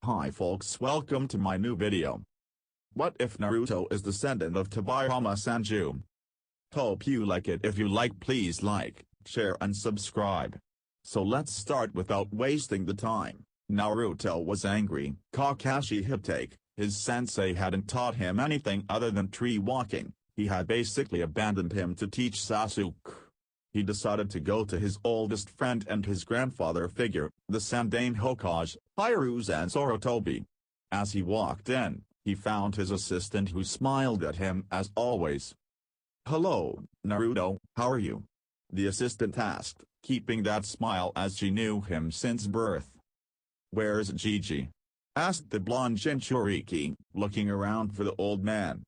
Hi folks, welcome to my new video. What if Naruto is descendant of Tobirama Senju? Hope you like it. If you like, please like, share and subscribe. So let's start without wasting the time. Naruto was angry. Kakashi Hitake, his sensei, hadn't taught him anything other than tree walking. He had basically abandoned him to teach Sasuke. He decided to go to his oldest friend and his grandfather figure, the Sandaime Hokage, Hiruzen Sarutobi. As he walked in, he found his assistant, who smiled at him as always. "Hello, Naruto, how are you?" the assistant asked, keeping that smile as she knew him since birth. "Where's Gigi?" asked the blonde Jinchuriki, looking around for the old man.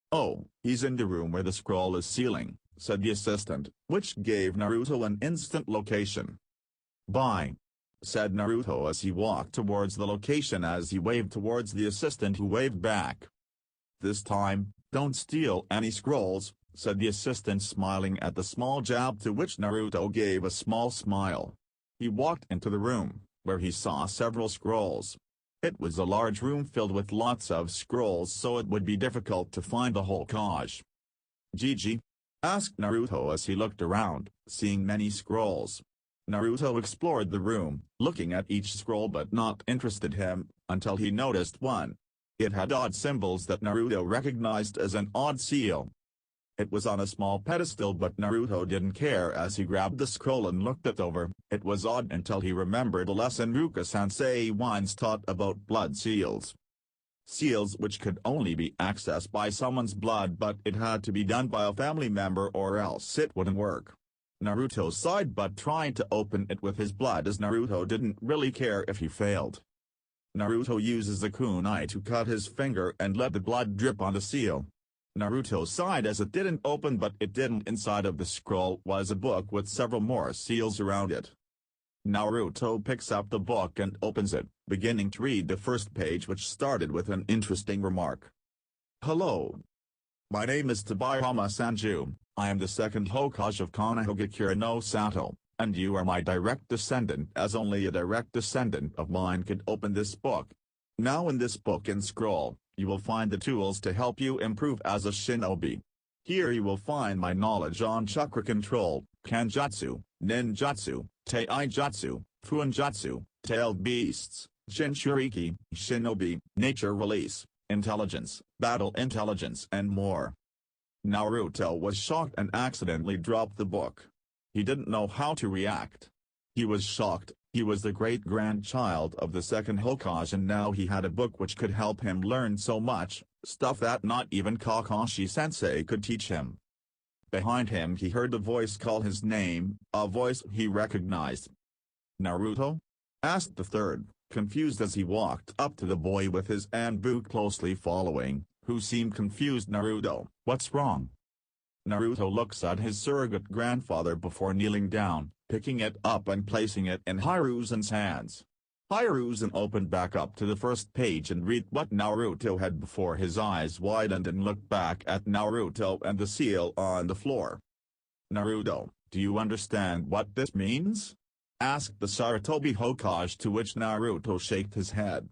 "Oh, he's in the room where the scroll is sealing," said the assistant, which gave Naruto an instant location. "Bye," said Naruto as he walked towards the location. As he waved towards the assistant, who waved back. "This time, don't steal any scrolls," said the assistant, smiling at the small jab, to which Naruto gave a small smile. He walked into the room, where he saw several scrolls. It was a large room filled with lots of scrolls, so it would be difficult to find the whole Hokage. "Gigi?" asked Naruto as he looked around, seeing many scrolls. Naruto explored the room, looking at each scroll but not interested him, until he noticed one. It had odd symbols that Naruto recognized as an odd seal. It was on a small pedestal, but Naruto didn't care as he grabbed the scroll and looked it over. It was odd until he remembered a lesson Ruka-sensei once taught about blood seals. Seals which could only be accessed by someone's blood, but it had to be done by a family member or else it wouldn't work. Naruto sighed but tried to open it with his blood, as Naruto didn't really care if he failed. Naruto uses the kunai to cut his finger and let the blood drip on the seal. Naruto sighed as it didn't open, but it didn't. Inside of the scroll was a book with several more seals around it. Naruto picks up the book and opens it, beginning to read the first page, which started with an interesting remark. "Hello. My name is Tobirama Senju. I am the second Hokage of Konohagakure no Sato, and you are my direct descendant, as only a direct descendant of mine could open this book. Now in this book and scroll, you will find the tools to help you improve as a shinobi. Here you will find my knowledge on chakra control, Kanjutsu, Ninjutsu, Taijutsu, Fuinjutsu, tailed beasts, Jinchuriki, Shinobi, nature release, intelligence, battle intelligence and more." Naruto was shocked and accidentally dropped the book. He didn't know how to react. He was shocked. He was the great-grandchild of the second Hokage, and now he had a book which could help him learn so much, stuff that not even Kakashi-sensei could teach him. Behind him he heard a voice call his name, a voice he recognized. "Naruto?" asked the third, confused as he walked up to the boy with his Anbu closely following, who seemed confused. "Naruto, what's wrong?" Naruto looks at his surrogate grandfather before kneeling down, picking it up and placing it in Hiruzen's hands. Hiruzen opened back up to the first page and read what Naruto had before his eyes widened and looked back at Naruto and the seal on the floor. "Naruto, do you understand what this means?" asked the Sarutobi Hokage, to which Naruto shook his head.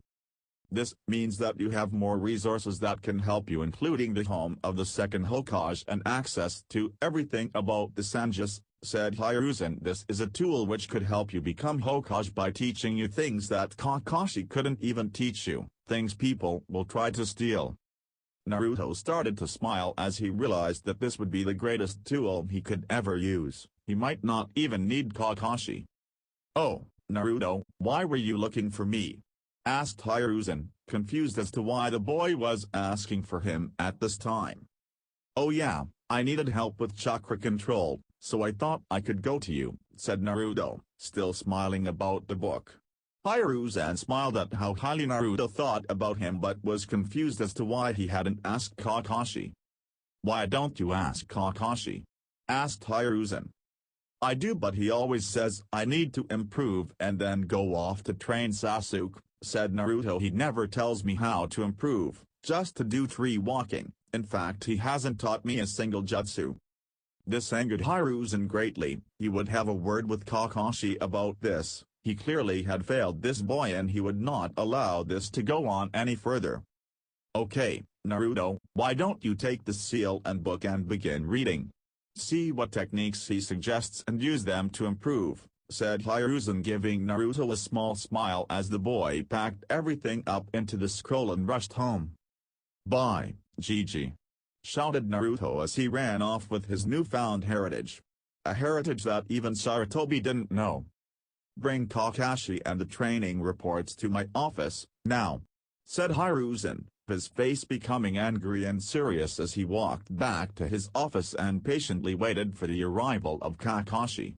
"This means that you have more resources that can help you, including the home of the second Hokage and access to everything about the Senjus," said Hiruzen. "This is a tool which could help you become Hokage by teaching you things that Kakashi couldn't even teach you, things people will try to steal." Naruto started to smile as he realized that this would be the greatest tool he could ever use. He might not even need Kakashi. "Oh, Naruto, why were you looking for me?" asked Hiruzen, confused as to why the boy was asking for him at this time. "Oh yeah, I needed help with chakra control, so I thought I could go to you," said Naruto, still smiling about the book. Hiruzen smiled at how highly Naruto thought about him, but was confused as to why he hadn't asked Kakashi. "Why don't you ask Kakashi?" asked Hiruzen. "I do, but he always says I need to improve and then go off to train Sasuke," said Naruto. "He never tells me how to improve, just to do tree walking. In fact, he hasn't taught me a single jutsu." This angered Hiruzen greatly. He would have a word with Kakashi about this. He clearly had failed this boy and he would not allow this to go on any further. Okay, Naruto, why don't you take the seal and book and begin reading? See what techniques he suggests and use them to improve, said Hiruzen, giving Naruto a small smile as the boy packed everything up into the scroll and rushed home. Bye, Gigi! Shouted Naruto as he ran off with his newfound heritage. A heritage that even Sarutobi didn't know. Bring Kakashi and the training reports to my office, now, said Hiruzen, his face becoming angry and serious as he walked back to his office and patiently waited for the arrival of Kakashi.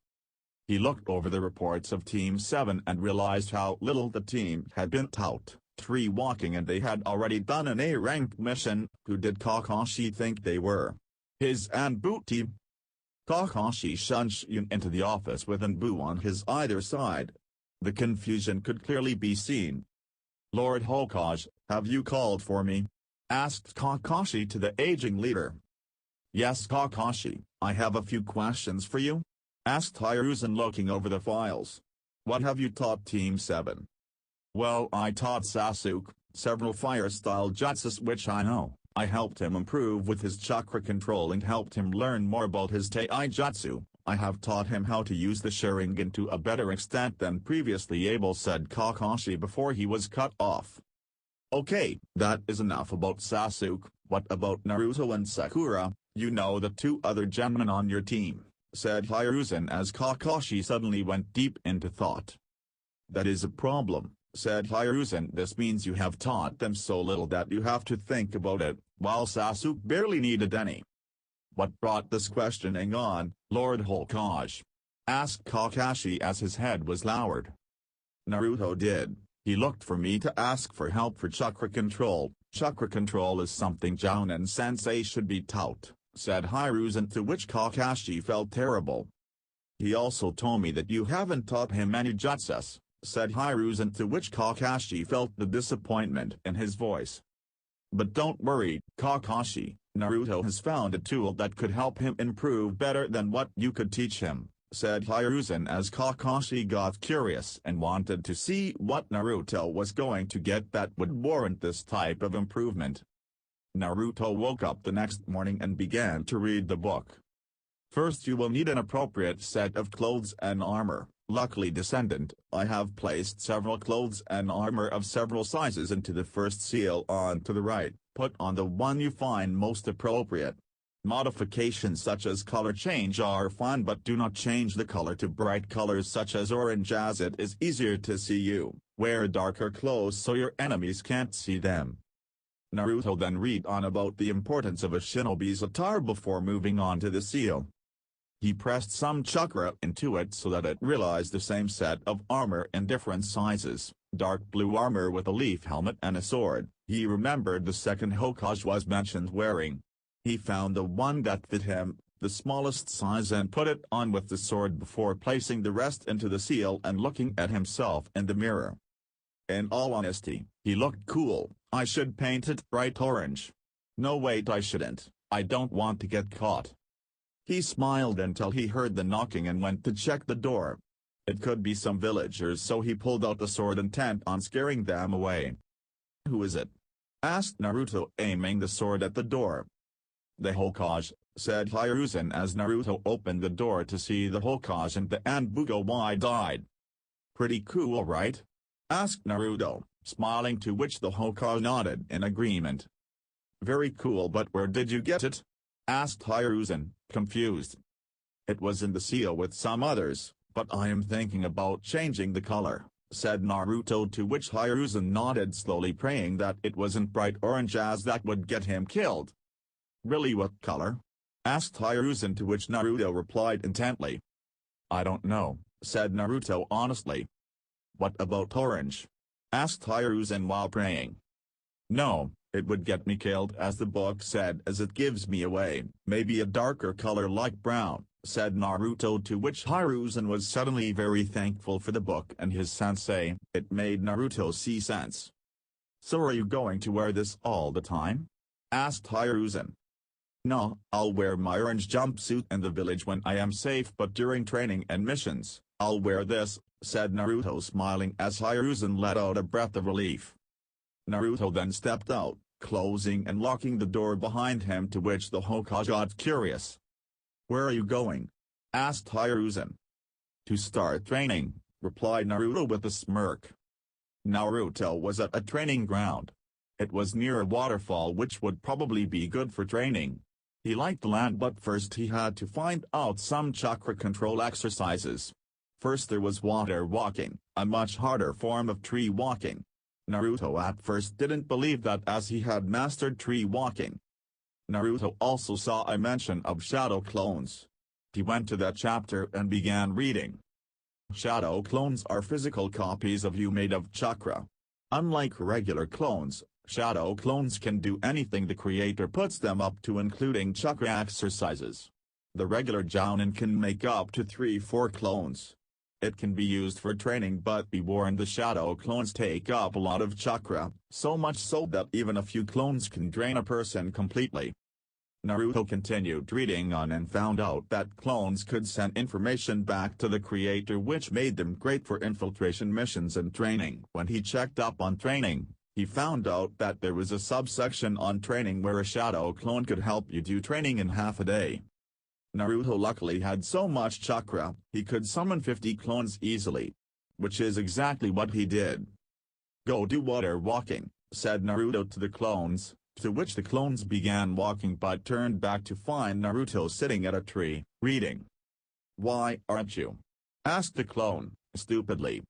He looked over the reports of Team 7 and realized how little the team had been taught. 3 walking and they had already done an A-rank mission. Who did Kakashi think they were? His Anbu team? Kakashi shunned into the office with Anbu on his either side. The confusion could clearly be seen. Lord Hokage, have you called for me? Asked Kakashi to the aging leader. Yes, Kakashi, I have a few questions for you. Asked Hiruzen, looking over the files. What have you taught Team 7? Well, I taught Sasuke several fire-style jutsus which I know. I helped him improve with his chakra control and helped him learn more about his taijutsu. I have taught him how to use the Sharingan to a better extent than previously able, said Kakashi before he was cut off. Okay, that is enough about Sasuke. What about Naruto and Sakura? You know the 2 other gentlemen on your team, said Hiruzen as Kakashi suddenly went deep into thought. That is a problem, said Hiruzen. This means you have taught them so little that you have to think about it, while Sasuke barely needed any. What brought this questioning on, Lord Hokage? Asked Kakashi as his head was lowered. Naruto did. He looked for me to ask for help for chakra control. Chakra control is something Jounin Sensei should be taught, said Hiruzen, to which Kakashi felt terrible. He also told me that you haven't taught him any jutsus, said Hiruzen, to which Kakashi felt the disappointment in his voice. But don't worry, Kakashi, Naruto has found a tool that could help him improve better than what you could teach him, said Hiruzen as Kakashi got curious and wanted to see what Naruto was going to get that would warrant this type of improvement. Naruto woke up the next morning and began to read the book. First, you will need an appropriate set of clothes and armor. Luckily, Descendant, I have placed several clothes and armor of several sizes into the first seal on to the right. Put on the one you find most appropriate. Modifications such as color change are fine, but do not change the color to bright colors such as orange, as it is easier to see you. Wear darker clothes so your enemies can't see them. Naruto then read on about the importance of a shinobi's attire before moving on to the seal. He pressed some chakra into it so that it realized the same set of armor in different sizes, dark blue armor with a leaf helmet and a sword. He remembered the second Hokage was mentioned wearing. He found the one that fit him, the smallest size, and put it on with the sword before placing the rest into the seal and looking at himself in the mirror. In all honesty, he looked cool. I should paint it bright orange. No, wait, I shouldn't. I don't want to get caught. He smiled until he heard the knocking and went to check the door. It could be some villagers, so he pulled out the sword intent on scaring them away. Who is it? Asked Naruto, aiming the sword at the door. The Hokage, said Hiruzen as Naruto opened the door to see the Hokage and the Anbu go wide-eyed. Pretty cool, right? Asked Naruto, smiling, to which the Hokage nodded in agreement. Very cool, but where did you get it? Asked Hiruzen, confused. It was in the seal with some others, but I am thinking about changing the color, said Naruto, to which Hiruzen nodded slowly, praying that it wasn't bright orange, as that would get him killed. Really, what color? Asked Hiruzen, to which Naruto replied intently. I don't know, said Naruto honestly. What about orange? Asked Hiruzen while praying. No, it would get me killed, as the book said, as it gives me away. Maybe a darker color like brown, said Naruto, to which Hiruzen was suddenly very thankful for the book and his sensei. It made Naruto see sense. So are you going to wear this all the time? Asked Hiruzen. No, I'll wear my orange jumpsuit in the village when I am safe, but during training and missions, I'll wear this, said Naruto, smiling as Hiruzen let out a breath of relief. Naruto then stepped out, closing and locking the door behind him, to which the Hokage got curious. "Where are you going?" asked Hiruzen. "To start training," replied Naruto with a smirk. Naruto was at a training ground. It was near a waterfall, which would probably be good for training. He liked the land, but first he had to find out some chakra control exercises. First there was water walking, a much harder form of tree walking. Naruto at first didn't believe that, as he had mastered tree walking. Naruto also saw a mention of shadow clones. He went to that chapter and began reading. Shadow clones are physical copies of you made of chakra. Unlike regular clones, shadow clones can do anything the creator puts them up to, including chakra exercises. The regular Jounin can make up to 3-4 clones. It can be used for training, but be warned, the shadow clones take up a lot of chakra, so much so that even a few clones can drain a person completely. Naruto continued reading on and found out that clones could send information back to the creator, which made them great for infiltration missions and training. When he checked up on training, he found out that there was a subsection on training where a shadow clone could help you do training in half a day. Naruto luckily had so much chakra, he could summon 50 clones easily. Which is exactly what he did. "Go do water walking," said Naruto to the clones, to which the clones began walking but turned back to find Naruto sitting at a tree, reading. "Why aren't you?" asked the clone, stupidly.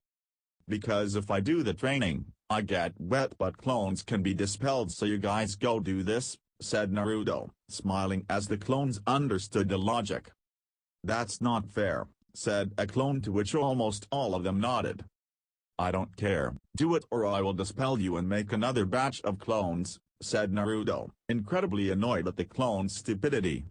"Because if I do the training, I get wet, but clones can be dispelled, so you guys go do this," said Naruto, smiling as the clones understood the logic. "That's not fair," said a clone, to which almost all of them nodded. "I don't care, do it or I will dispel you and make another batch of clones," said Naruto, incredibly annoyed at the clones' stupidity.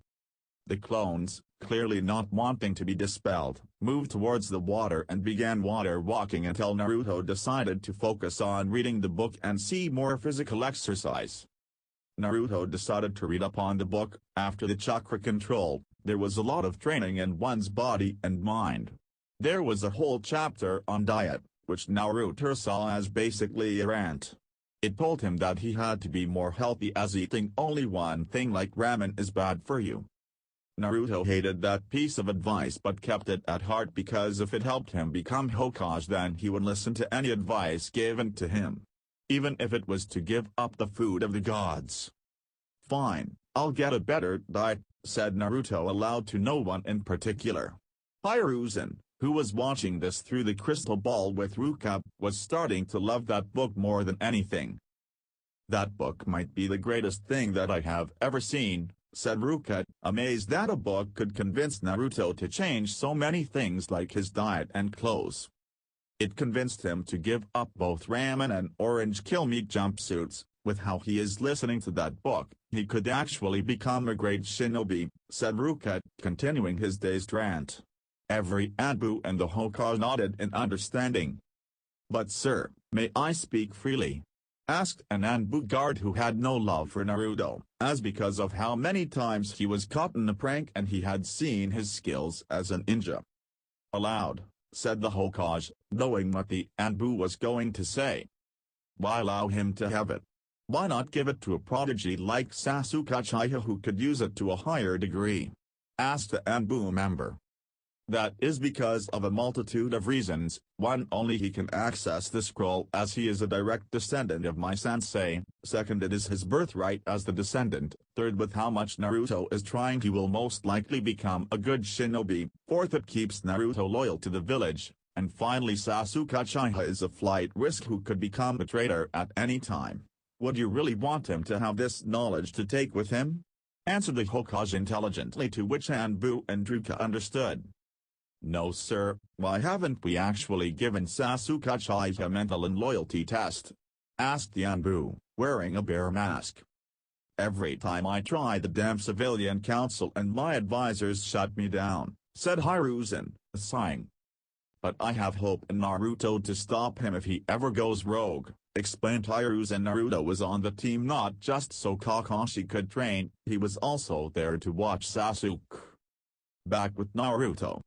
The clones, clearly not wanting to be dispelled, moved towards the water and began water walking until Naruto decided to focus on reading the book and see more physical exercise. Naruto decided to read up on the book. After the chakra control, there was a lot of training in one's body and mind. There was a whole chapter on diet, which Naruto saw as basically a rant. It told him that he had to be more healthy, as eating only one thing like ramen is bad for you. Naruto hated that piece of advice but kept it at heart, because if it helped him become Hokage, then he would listen to any advice given to him. Even if it was to give up the food of the gods. "Fine, I'll get a better diet," said Naruto aloud to no one in particular. Hiruzen, who was watching this through the crystal ball with Ruka, was starting to love that book more than anything. "That book might be the greatest thing that I have ever seen," said Ruka, amazed that a book could convince Naruto to change so many things like his diet and clothes. It convinced him to give up both ramen and orange kill meat jumpsuits. "With how he is listening to that book, he could actually become a great shinobi," said Ruka, continuing his day's rant. Every Anbu and the Hokage nodded in understanding. "But sir, may I speak freely?" asked an Anbu guard who had no love for Naruto, as because of how many times he was caught in a prank and he had seen his skills as an ninja. "Aloud," said the Hokage, knowing what the Anbu was going to say. "Why allow him to have it? Why not give it to a prodigy like Sasuke Uchiha who could use it to a higher degree?" asked the Anbu member. "That is because of a multitude of reasons. One, only he can access the scroll as he is a direct descendant of my sensei. Second, it is his birthright as the descendant. Third, with how much Naruto is trying, he will most likely become a good shinobi. Fourth, it keeps Naruto loyal to the village. And finally, Sasuke Uchiha is a flight risk who could become a traitor at any time. Would you really want him to have this knowledge to take with him?" answered the Hokage intelligently, to which Anbu and Ruka understood. "No sir, why haven't we actually given Sasuke Uchiha a mental and loyalty test?" asked the Anbu, wearing a bear mask. "Every time I try the damn civilian council and my advisors shut me down," said Hiruzen, sighing. "But I have hope in Naruto to stop him if he ever goes rogue," explained Hiruzen. Naruto was on the team not just so Kakashi could train, he was also there to watch Sasuke. Back with Naruto.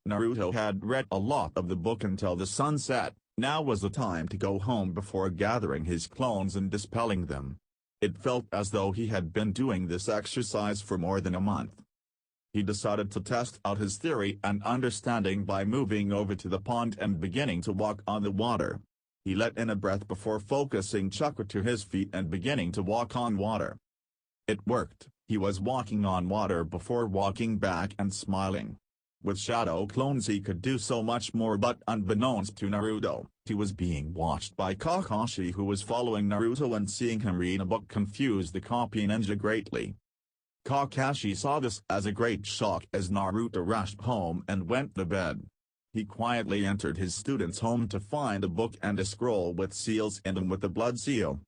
Naruto had read a lot of the book until the sun set. Now was the time to go home before gathering his clones and dispelling them. It felt as though he had been doing this exercise for more than a month. He decided to test out his theory and understanding by moving over to the pond and beginning to walk on the water. He let in a breath before focusing chakra to his feet and beginning to walk on water. It worked. He was walking on water before walking back and smiling. With shadow clones he could do so much more, but unbeknownst to Naruto, he was being watched by Kakashi, who was following Naruto and seeing him read a book confused the copy ninja greatly. Kakashi saw this as a great shock as Naruto rushed home and went to bed. He quietly entered his student's home to find a book and a scroll with seals in them with the blood seal.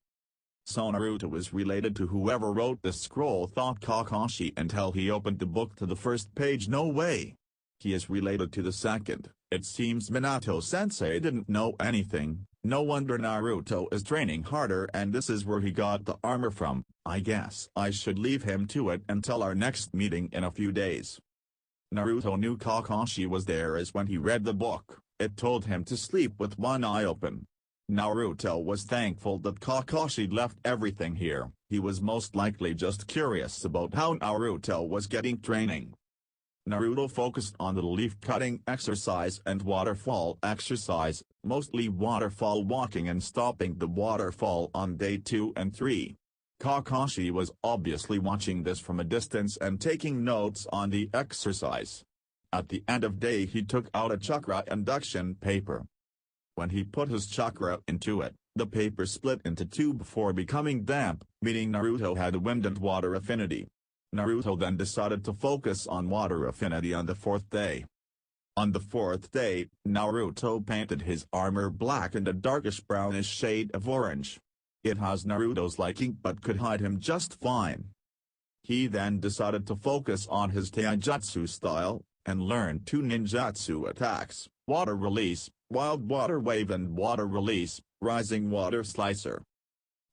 So Naruto was related to whoever wrote this scroll, thought Kakashi until he opened the book to the first page. No way. He is related to the second. It seems Minato-sensei didn't know anything. No wonder Naruto is training harder, and this is where he got the armor from. I guess I should leave him to it until our next meeting in a few days. Naruto knew Kakashi was there as when he read the book, it told him to sleep with one eye open. Naruto was thankful that Kakashi left everything here. He was most likely just curious about how Naruto was getting training. Naruto focused on the leaf-cutting exercise and waterfall exercise, mostly waterfall walking and stopping the waterfall on day 2 and 3. Kakashi was obviously watching this from a distance and taking notes on the exercise. At the end of day he took out a chakra induction paper. When he put his chakra into it, the paper split into 2 before becoming damp, meaning Naruto had a wind and water affinity. Naruto then decided to focus on water affinity on the 4th day. On the 4th day, Naruto painted his armor black and a darkish brownish shade of orange. It has Naruto's liking but could hide him just fine. He then decided to focus on his taijutsu style, and learned 2 ninjutsu attacks, water release, wild water wave and water release, rising water slicer.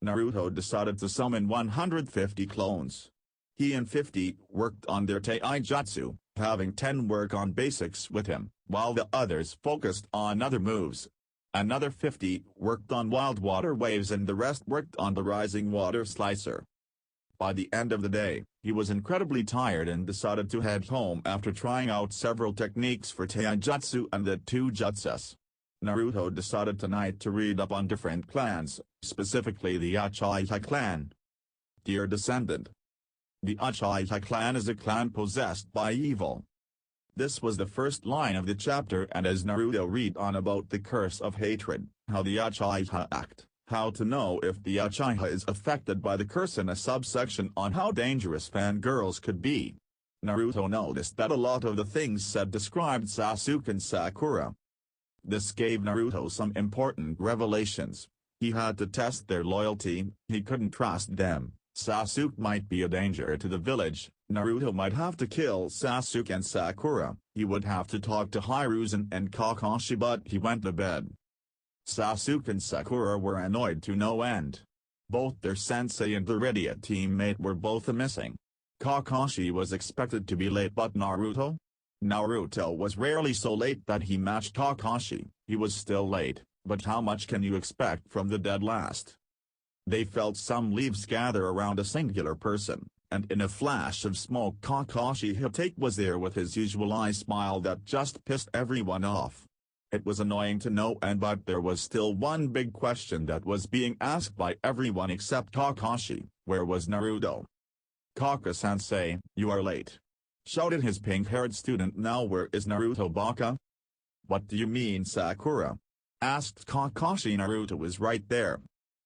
Naruto decided to summon 150 clones. He and 50 worked on their taijutsu, having 10 work on basics with him, while the others focused on other moves. Another 50 worked on wild water waves and the rest worked on the rising water slicer. By the end of the day, he was incredibly tired and decided to head home after trying out several techniques for taijutsu and the 2 jutsus. Naruto decided tonight to read up on different clans, specifically the Uchiha clan. Dear Descendant, the Uchiha clan is a clan possessed by evil. This was the first line of the chapter, and as Naruto read on about the curse of hatred, how the Uchiha act, how to know if the Uchiha is affected by the curse, and a subsection on how dangerous fangirls could be. Naruto noticed that a lot of the things said described Sasuke and Sakura. This gave Naruto some important revelations. He had to test their loyalty, he couldn't trust them. Sasuke might be a danger to the village, Naruto might have to kill Sasuke and Sakura, he would have to talk to Hiruzen and Kakashi, but he went to bed. Sasuke and Sakura were annoyed to no end. Both their sensei and their idiot teammate were both missing. Kakashi was expected to be late, but Naruto was rarely so late that he matched Kakashi. He was still late, but how much can you expect from the dead last? They felt some leaves gather around a singular person, and in a flash of smoke Kakashi Hitake was there with his usual eye smile that just pissed everyone off. It was annoying to no end, but there was still one big question that was being asked by everyone except Kakashi: where was Naruto? "Kaka-sensei, you are late," shouted his pink-haired student. "Now where is Naruto, Baka?" "What do you mean, Sakura?" asked Kakashi. "Naruto was right there."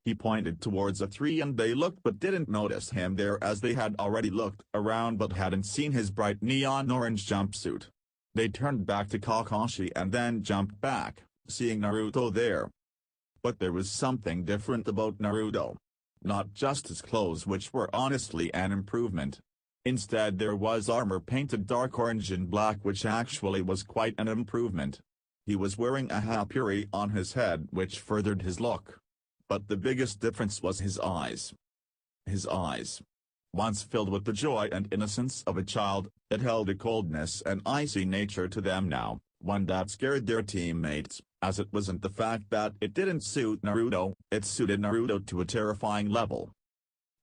He pointed towards a tree and they looked but didn't notice him there, as they had already looked around but hadn't seen his bright neon orange jumpsuit. They turned back to Kakashi and then jumped back, seeing Naruto there. But there was something different about Naruto. Not just his clothes, which were honestly an improvement. Instead there was armor painted dark orange and black, which actually was quite an improvement. He was wearing a hapuri on his head, which furthered his look. But the biggest difference was his eyes. His eyes, once filled with the joy and innocence of a child, it held a coldness and icy nature to them now. one that scared their teammates, as it wasn't the fact that it didn't suit Naruto, it suited Naruto to a terrifying level.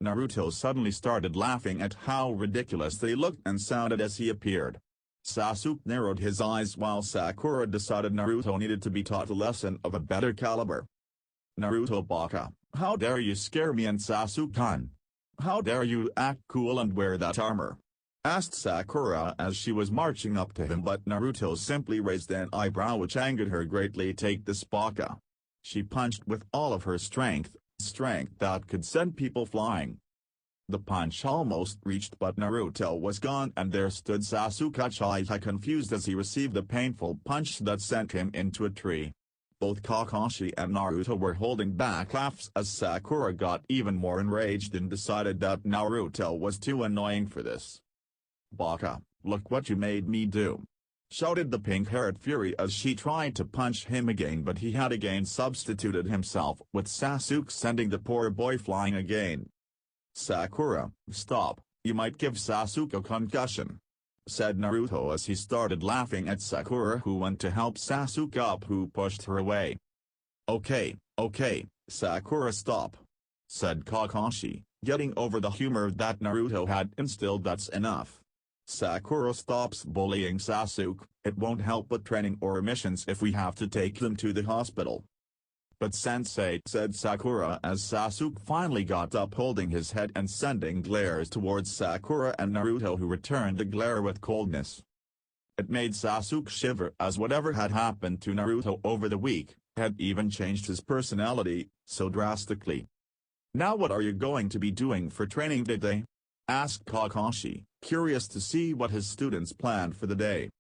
Naruto suddenly started laughing at how ridiculous they looked and sounded as he appeared. Sasuke narrowed his eyes while Sakura decided Naruto needed to be taught a lesson of a better caliber. "Naruto baka, how dare you scare me and Sasuke-kun? How dare you act cool and wear that armor?" asked Sakura as she was marching up to him, but Naruto simply raised an eyebrow which angered her greatly. "Take this baka." She punched with all of her strength that could send people flying. The punch almost reached, but Naruto was gone and there stood Sasuke Uchiha, confused as he received a painful punch that sent him into a tree. Both Kakashi and Naruto were holding back laughs as Sakura got even more enraged and decided that Naruto was too annoying for this. "Baka, look what you made me do!" shouted the pink-haired fury as she tried to punch him again, but he had again substituted himself, with Sasuke sending the poor boy flying again. "Sakura, stop, you might give Sasuke a concussion," said Naruto as he started laughing at Sakura, who went to help Sasuke up, who pushed her away. Okay, Sakura, stop," said Kakashi, getting over the humor that Naruto had instilled. "That's enough. Sakura stops bullying Sasuke, it won't help with training or missions if we have to take them to the hospital." "But sensei," said Sakura as Sasuke finally got up, holding his head and sending glares towards Sakura and Naruto, who returned the glare with coldness. It made Sasuke shiver, as whatever had happened to Naruto over the week had even changed his personality so drastically. "Now what are you going to be doing for training today?" asked Kakashi, curious to see what his students planned for the day.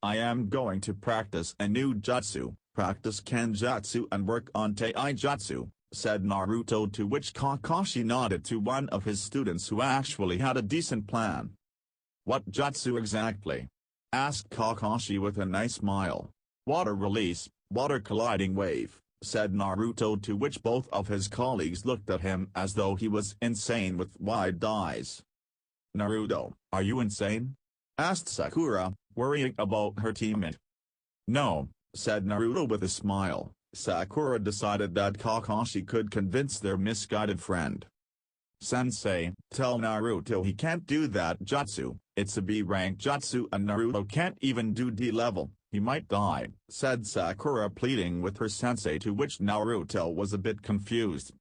"I am going to practice a new jutsu, practice Kenjutsu and work on Taijutsu," said Naruto, to which Kakashi nodded to one of his students who actually had a decent plan. "What jutsu exactly?" asked Kakashi with a nice smile. "Water release, water colliding wave," said Naruto, to which both of his colleagues looked at him as though he was insane with wide eyes. "Naruto, are you insane?" asked Sakura, worrying about her teammate. "No," said Naruto with a smile. Sakura decided that Kakashi could convince their misguided friend. "Sensei, tell Naruto he can't do that jutsu, it's a B-rank jutsu and Naruto can't even do D-level, he might die," said Sakura, pleading with her sensei, to which Naruto was a bit confused.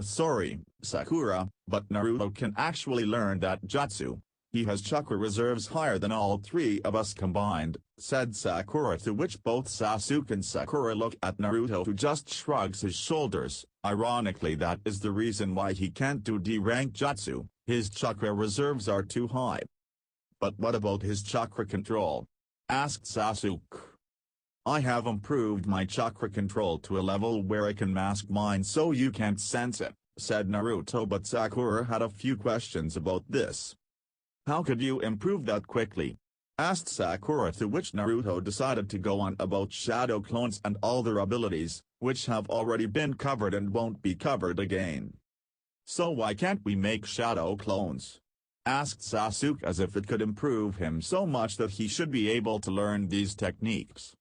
"Sorry, Sakura, but Naruto can actually learn that jutsu. He has chakra reserves higher than all three of us combined," said Sakura, to which both Sasuke and Sakura look at Naruto, who just shrugs his shoulders. Ironically, that is the reason why he can't do D-rank jutsu, his chakra reserves are too high. "But what about his chakra control?" asked Sasuke. "I have improved my chakra control to a level where I can mask mine so you can't sense it," said Naruto, but Sakura had a few questions about this. "How could you improve that quickly?" asked Sakura, to which Naruto decided to go on about shadow clones and all their abilities, which have already been covered and won't be covered again. "So why can't we make shadow clones?" asked Sasuke, as if it could improve him so much that he should be able to learn these techniques.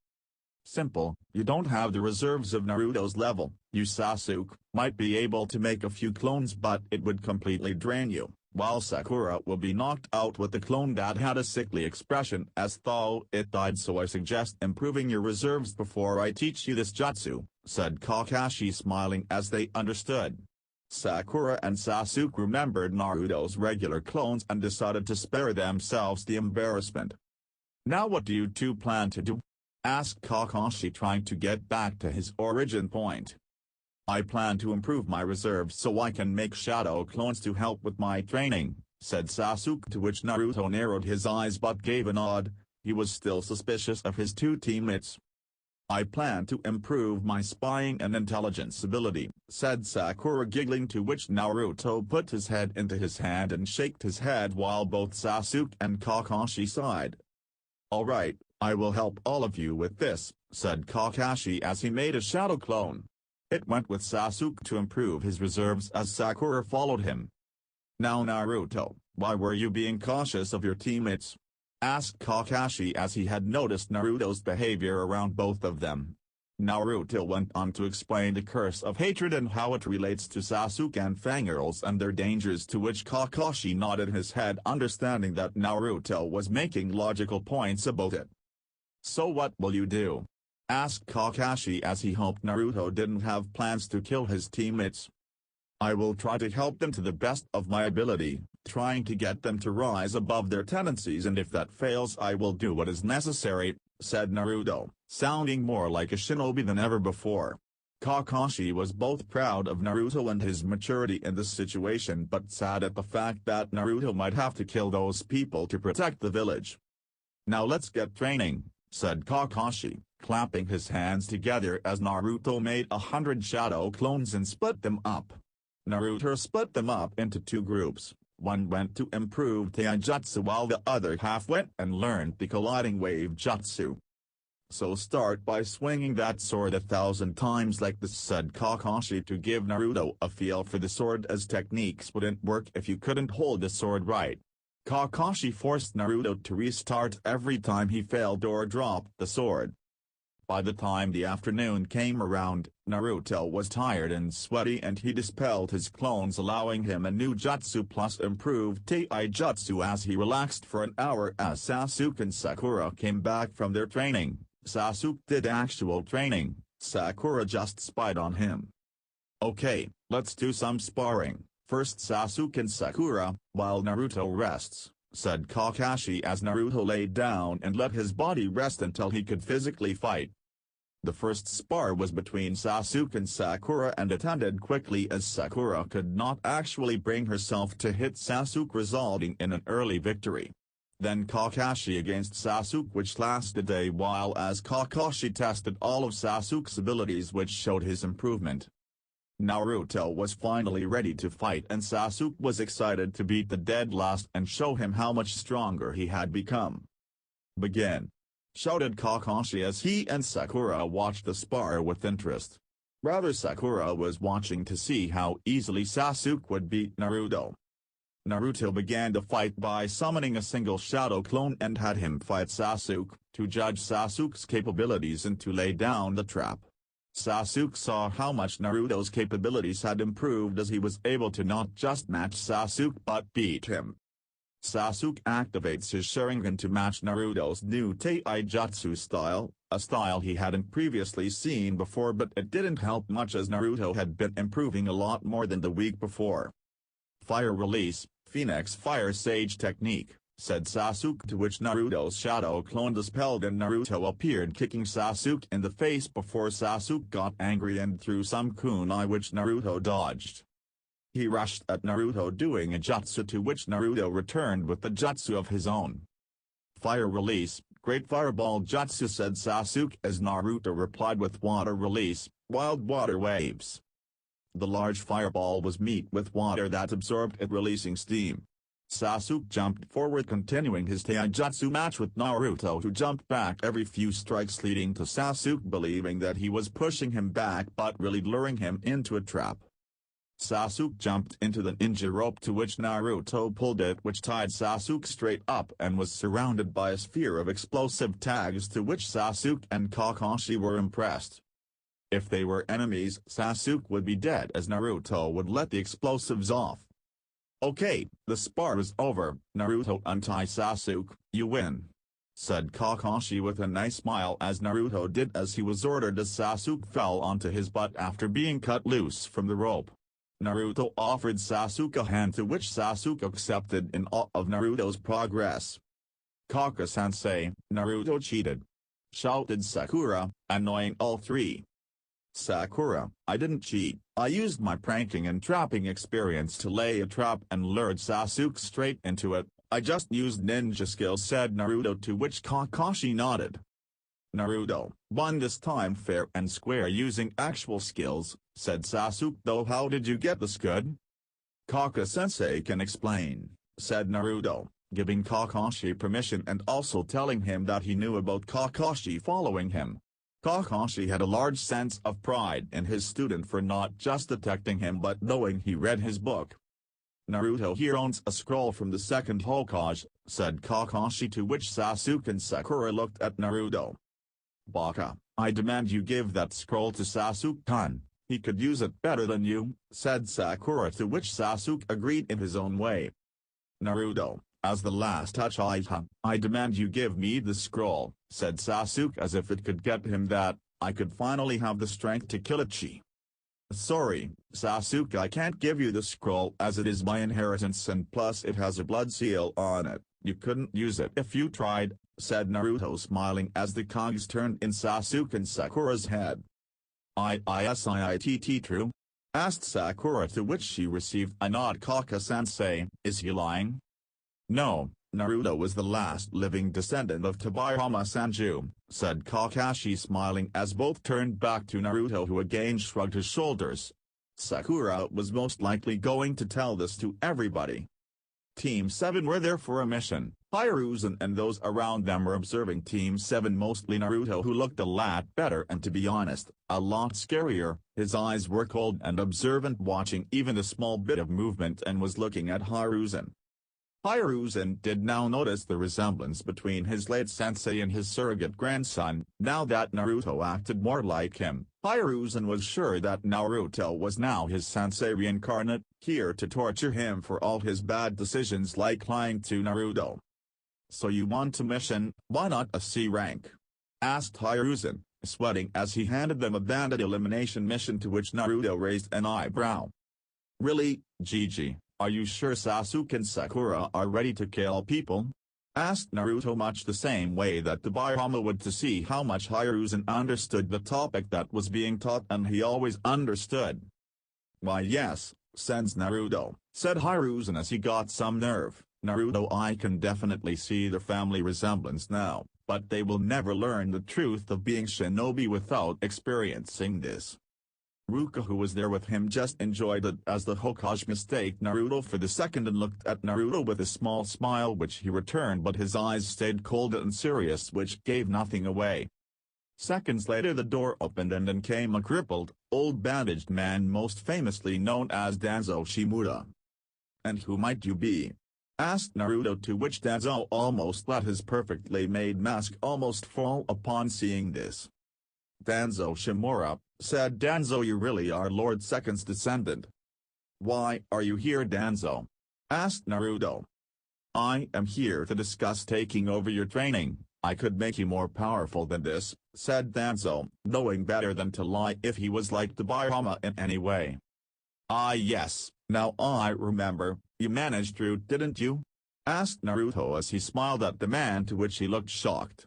"Simple, you don't have the reserves of Naruto's level. You, Sasuke, might be able to make a few clones, but it would completely drain you, while Sakura will be knocked out with the clone that had a sickly expression as though it died, so I suggest improving your reserves before I teach you this jutsu," said Kakashi, smiling as they understood. Sakura and Sasuke remembered Naruto's regular clones and decided to spare themselves the embarrassment. "Now what do you two plan to do?" asked Kakashi, trying to get back to his origin point. "I plan to improve my reserves so I can make shadow clones to help with my training," said Sasuke, to which Naruto narrowed his eyes but gave a nod. He was still suspicious of his two teammates. "I plan to improve my spying and intelligence ability," said Sakura, giggling, to which Naruto put his head into his hand and shook his head while both Sasuke and Kakashi sighed. "Alright, I will help all of you with this," said Kakashi as he made a shadow clone. It went with Sasuke to improve his reserves as Sakura followed him. "Now Naruto, why were you being cautious of your teammates?" asked Kakashi as he had noticed Naruto's behavior around both of them. Naruto went on to explain the curse of hatred and how it relates to Sasuke and fangirls and their dangers, to which Kakashi nodded his head, understanding that Naruto was making logical points about it. "So what will you do?" asked Kakashi as he hoped Naruto didn't have plans to kill his teammates. "I will try to help them to the best of my ability, trying to get them to rise above their tendencies, and if that fails I will do what is necessary," said Naruto, sounding more like a shinobi than ever before. Kakashi was both proud of Naruto and his maturity in this situation, but sad at the fact that Naruto might have to kill those people to protect the village. "Now let's get training," said Kakashi, clapping his hands together as Naruto made 100 shadow clones and split them up. Naruto split them up into two groups. One went to improve Taijutsu while the other half went and learned the colliding wave jutsu. "So start by swinging that sword 1,000 times like this," said Kakashi to give Naruto a feel for the sword, as techniques wouldn't work if you couldn't hold the sword right. Kakashi forced Naruto to restart every time he failed or dropped the sword. By the time the afternoon came around, Naruto was tired and sweaty, and he dispelled his clones, allowing him a new jutsu plus improved taijutsu as he relaxed for an hour as Sasuke and Sakura came back from their training. Sasuke did actual training, Sakura just spied on him. "Okay, let's do some sparring, first Sasuke and Sakura, while Naruto rests," said Kakashi as Naruto laid down and let his body rest until he could physically fight. The first spar was between Sasuke and Sakura and it ended quickly as Sakura could not actually bring herself to hit Sasuke, resulting in an early victory. Then Kakashi against Sasuke, which lasted a while as Kakashi tested all of Sasuke's abilities, which showed his improvement. Naruto was finally ready to fight and Sasuke was excited to beat the dead last and show him how much stronger he had become. "Begin!" shouted Kakashi as he and Sakura watched the spar with interest. Rather, Sakura was watching to see how easily Sasuke would beat Naruto. Naruto began the fight by summoning a single shadow clone and had him fight Sasuke, to judge Sasuke's capabilities and to lay down the trap. Sasuke saw how much Naruto's capabilities had improved as he was able to not just match Sasuke but beat him. Sasuke activates his Sharingan to match Naruto's new taijutsu style, a style he hadn't previously seen before, but it didn't help much as Naruto had been improving a lot more than the week before. "Fire release, Phoenix Fire Sage technique," said Sasuke, to which Naruto's shadow clone dispelled and Naruto appeared, kicking Sasuke in the face before Sasuke got angry and threw some kunai which Naruto dodged. He rushed at Naruto doing a jutsu, to which Naruto returned with the jutsu of his own. "Fire release, Great Fireball Jutsu," said Sasuke as Naruto replied with Water Release, Wild Water Waves. The large fireball was met with water that absorbed it, releasing steam. Sasuke jumped forward, continuing his taijutsu match with Naruto, who jumped back every few strikes, leading to Sasuke believing that he was pushing him back but really luring him into a trap. Sasuke jumped into the ninja rope, to which Naruto pulled it, which tied Sasuke straight up and was surrounded by a sphere of explosive tags, to which Sasuke and Kakashi were impressed. If they were enemies, Sasuke would be dead as Naruto would let the explosives off. "Okay, the spar is over, Naruto. Untie Sasuke, you win," said Kakashi with a nice smile as Naruto did as he was ordered as Sasuke fell onto his butt after being cut loose from the rope. Naruto offered Sasuke a hand, to which Sasuke accepted in awe of Naruto's progress. "Kaka-sensei, Naruto cheated," shouted Sakura, annoying all three. "Sakura, I didn't cheat, I used my pranking and trapping experience to lay a trap and lured Sasuke straight into it. I just used ninja skills," said Naruto, to which Kakashi nodded. "Naruto won this time fair and square using actual skills," said Sasuke. "Though how did you get this good?" "Kaka-sensei can explain," said Naruto, giving Kakashi permission and also telling him that he knew about Kakashi following him. Kakashi had a large sense of pride in his student for not just detecting him but knowing he read his book. Naruto here owns a scroll from the second Hokage, said Kakashi, to which Sasuke and Sakura looked at Naruto. Baka, I demand you give that scroll to Sasuke-kun, he could use it better than you, said Sakura, to which Sasuke agreed in his own way. Naruto, as the last Uchiha, I demand you give me the scroll, said Sasuke, as if it could get him that, I could finally have the strength to kill Itachi. Sorry, Sasuke, I can't give you the scroll as it is my inheritance and plus it has a blood seal on it, you couldn't use it if you tried, said Naruto, smiling as the cogs turned in Sasuke and Sakura's head. Is true? Asked Sakura, to which she received a nod. Kaka-sensei, is he lying? No, Naruto was the last living descendant of Tobirama Senju, said Kakashi, smiling as both turned back to Naruto, who again shrugged his shoulders. Sakura was most likely going to tell this to everybody. Team 7 were there for a mission. Hiruzen and those around them were observing Team 7, mostly Naruto, who looked a lot better and, to be honest, a lot scarier. His eyes were cold and observant, watching even a small bit of movement, and was looking at Hiruzen. Hiruzen did now notice the resemblance between his late sensei and his surrogate grandson. Now that Naruto acted more like him, Hiruzen was sure that Naruto was now his sensei reincarnate, here to torture him for all his bad decisions like lying to Naruto. So you want a mission, why not a C rank? Asked Hiruzen, sweating as he handed them a bandit elimination mission, to which Naruto raised an eyebrow. Really, Gigi? Are you sure Sasuke and Sakura are ready to kill people? Asked Naruto, much the same way that Tobirama would, to see how much Hiruzen understood the topic that was being taught, and he always understood. Why yes, sends Naruto, said Hiruzen as he got some nerve. Naruto, I can definitely see the family resemblance now, but they will never learn the truth of being shinobi without experiencing this. Ruka, who was there with him, just enjoyed it as the Hokage mistaked Naruto for the second and looked at Naruto with a small smile, which he returned, but his eyes stayed cold and serious, which gave nothing away. Seconds later the door opened and in came a crippled, old bandaged man, most famously known as Danzo Shimura. And who might you be? Asked Naruto, to which Danzo almost let his perfectly made mask almost fall upon seeing this. Danzo Shimura, said Danzo, you really are Lord Second's descendant. Why are you here, Danzo? Asked Naruto. I am here to discuss taking over your training. I could make you more powerful than this, said Danzo, knowing better than to lie if he was like Tobirama in any way. Ah yes, now I remember, you managed through, didn't you? Asked Naruto as he smiled at the man, to which he looked shocked.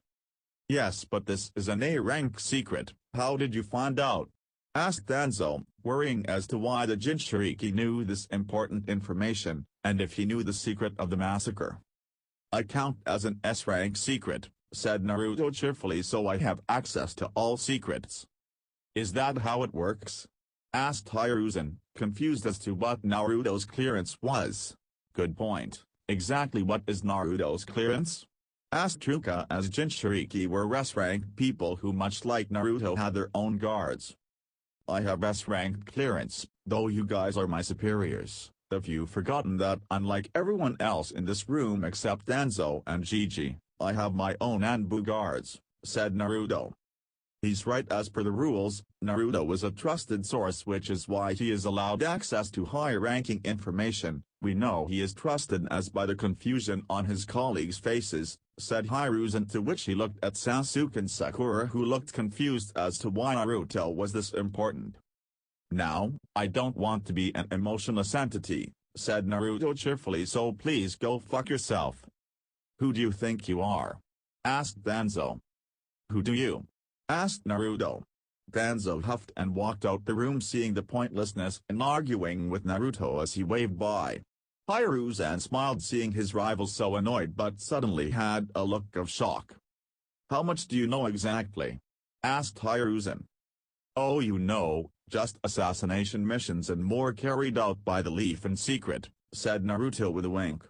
Yes, but this is an A-rank secret, how did you find out? Asked Danzo, worrying as to why the Jinchuriki knew this important information, and if he knew the secret of the massacre. I count as an S-rank secret, said Naruto cheerfully, so I have access to all secrets. Is that how it works? Asked Hiruzen, confused as to what Naruto's clearance was. Good point, exactly what is Naruto's clearance? Asked Ruka, as Jinchuriki were S-rank people who, much like Naruto, had their own guards. I have S-rank clearance, though you guys are my superiors. Have you forgotten that, unlike everyone else in this room except Danzo and Gigi, I have my own Anbu guards, said Naruto. He's right. As per the rules, Naruto is a trusted source, which is why he is allowed access to high-ranking information. We know he is trusted as by the confusion on his colleagues' faces, said Hiruzen, to which he looked at Sasuke and Sakura, who looked confused as to why Naruto was this important. Now, I don't want to be an emotionless entity, said Naruto cheerfully, so please go fuck yourself. Who do you think you are? Asked Danzo. Who do you? Asked Naruto. Danzo huffed and walked out the room, seeing the pointlessness in arguing with Naruto as he waved by. Hiruzen smiled, seeing his rival so annoyed, but suddenly had a look of shock. How much do you know exactly? Asked Hiruzen. Oh, you know, just assassination missions and more carried out by the Leaf in secret, said Naruto with a wink.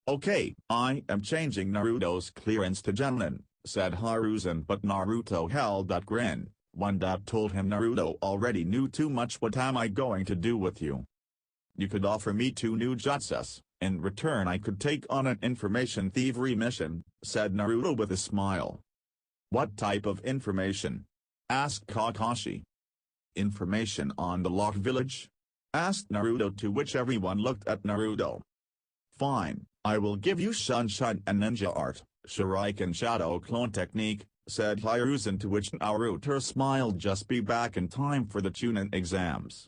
Okay, I am changing Naruto's clearance to Genin, said Hiruzen, but Naruto held that grin, one that told him Naruto already knew too much. What am I going to do with you? You could offer me 2 new jutsus. In return I could take on an information thievery mission, said Naruto with a smile. What type of information? Asked Kakashi. Information on the Lock Village? Asked Naruto, to which everyone looked at Naruto. Fine, I will give you Sunshine and Ninja Art, Shuriken Shadow Clone Technique, said Hiruzen, to which Naruto smiled. Just be back in time for the Chunin exams.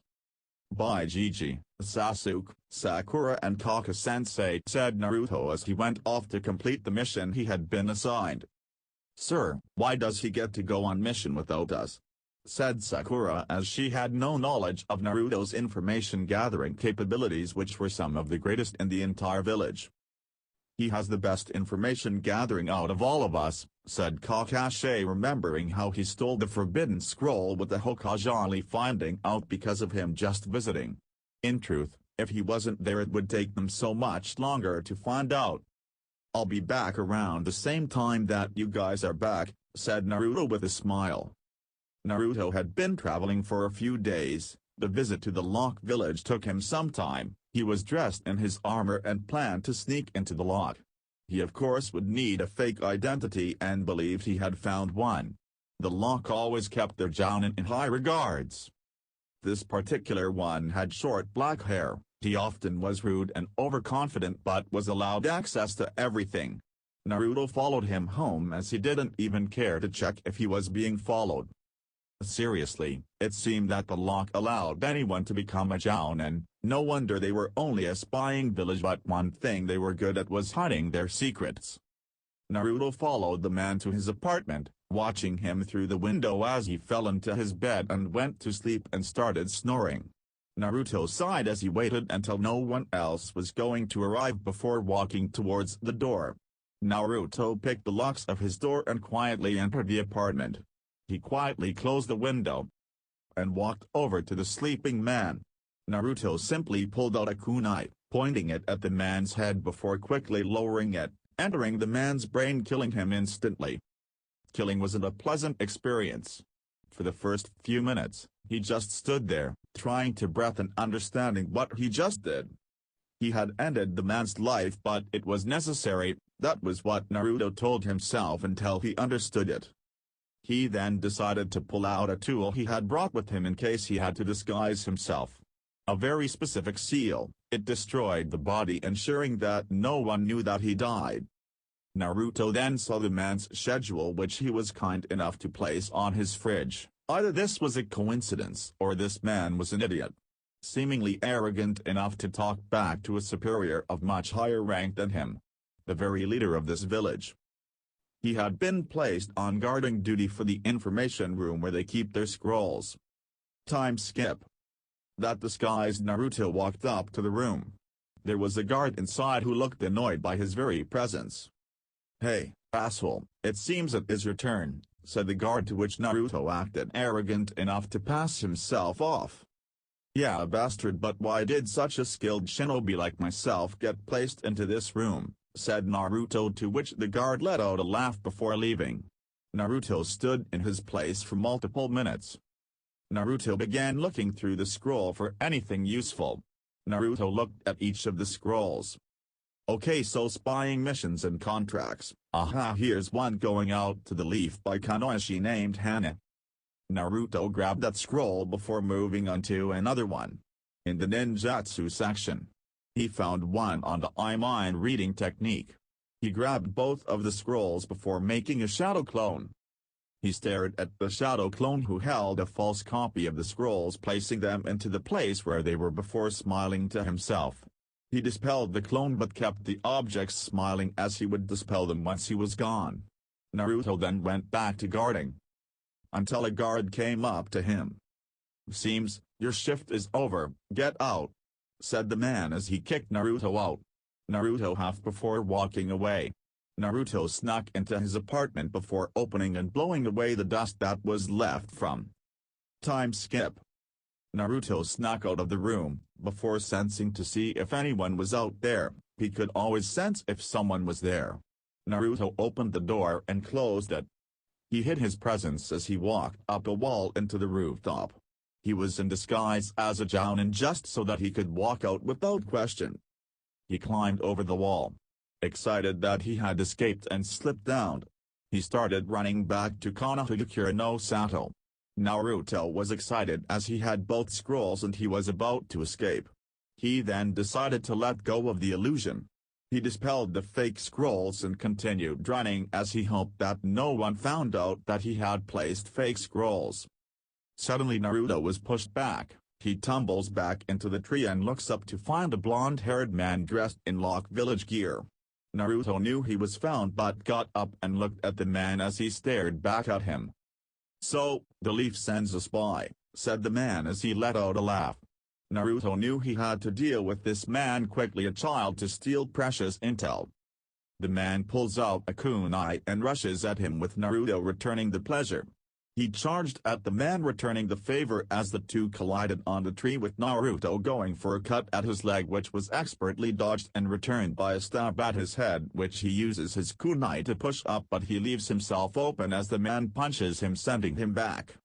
Bye Gigi, Sasuke, Sakura and Kaka-sensei, said Naruto as he went off to complete the mission he had been assigned. Sir, why does he get to go on mission without us? Said Sakura, as she had no knowledge of Naruto's information-gathering capabilities, which were some of the greatest in the entire village. He has the best information-gathering out of all of us, said Kakashi, remembering how he stole the Forbidden Scroll with the Hokage, only finding out because of him just visiting. In truth, if he wasn't there it would take them so much longer to find out. I'll be back around the same time that you guys are back, said Naruto with a smile. Naruto had been traveling for a few days. The visit to the Lock Village took him some time. He was dressed in his armor and planned to sneak into the lock. He of course would need a fake identity and believed he had found one. The lock always kept their jounin in high regards. This particular one had short black hair. He often was rude and overconfident but was allowed access to everything. Naruto followed him home as he didn't even care to check if he was being followed. Seriously, it seemed that the lock allowed anyone to become a jounin. No wonder they were only a spying village, but one thing they were good at was hiding their secrets. Naruto followed the man to his apartment, watching him through the window as he fell into his bed and went to sleep and started snoring. Naruto sighed as he waited until no one else was going to arrive before walking towards the door. Naruto picked the locks of his door and quietly entered the apartment. He quietly closed the window and walked over to the sleeping man. Naruto simply pulled out a kunai, pointing it at the man's head before quickly lowering it, entering the man's brain, killing him instantly. Killing wasn't a pleasant experience. For the first few minutes, he just stood there, trying to breathe and understanding what he just did. He had ended the man's life, but it was necessary. That was what Naruto told himself until he understood it. He then decided to pull out a tool he had brought with him in case he had to disguise himself. A very specific seal. It destroyed the body, ensuring that no one knew that he died. Naruto then saw the man's schedule, which he was kind enough to place on his fridge. Either this was a coincidence or this man was an idiot. Seemingly arrogant enough to talk back to a superior of much higher rank than him. The very leader of this village. He had been placed on guarding duty for the information room where they keep their scrolls. Time skip. That disguised Naruto walked up to the room. There was a guard inside who looked annoyed by his very presence. Hey, asshole, it seems it is your turn, said the guard, to which Naruto acted arrogant enough to pass himself off. Yeah, bastard, but why did such a skilled shinobi like myself get placed into this room, said Naruto, to which the guard let out a laugh before leaving. Naruto stood in his place for multiple minutes. Naruto began looking through the scroll for anything useful. Naruto looked at each of the scrolls. Okay, so spying missions and contracts. Aha, here's one going out to the leaf by Kanoishi named Hana. Naruto grabbed that scroll before moving on to another one. In the ninjutsu section, he found one on the eye mind reading technique. He grabbed both of the scrolls before making a shadow clone. He stared at the shadow clone who held a false copy of the scrolls, placing them into the place where they were before smiling to himself. He dispelled the clone but kept the objects, smiling as he would dispel them once he was gone. Naruto then went back to guarding. Until a guard came up to him. Seems, your shift is over, get out, said the man as he kicked Naruto out. Naruto half before walking away. Naruto snuck into his apartment before opening and blowing away the dust that was left from. Time skip. Naruto snuck out of the room, before sensing to see if anyone was out there. He could always sense if someone was there. Naruto opened the door and closed it. He hid his presence as he walked up a wall into the rooftop. He was in disguise as a jounin just so that he could walk out without question. He climbed over the wall. Excited that he had escaped and slipped down, he started running back to Konohagakure no Sato. Naruto was excited as he had both scrolls and he was about to escape. He then decided to let go of the illusion. He dispelled the fake scrolls and continued running as he hoped that no one found out that he had placed fake scrolls. Suddenly Naruto was pushed back. He tumbles back into the tree and looks up to find a blonde-haired man dressed in Lock Village gear. Naruto knew he was found but got up and looked at the man as he stared back at him. "So, the leaf sends a spy," said the man as he let out a laugh. Naruto knew he had to deal with this man quickly, a child to steal precious intel. The man pulls out a kunai and rushes at him with Naruto returning the pleasure. He charged at the man returning the favor as the two collided on the tree with Naruto going for a cut at his leg which was expertly dodged and returned by a stab at his head which he uses his kunai to push up but he leaves himself open as the man punches him sending him back.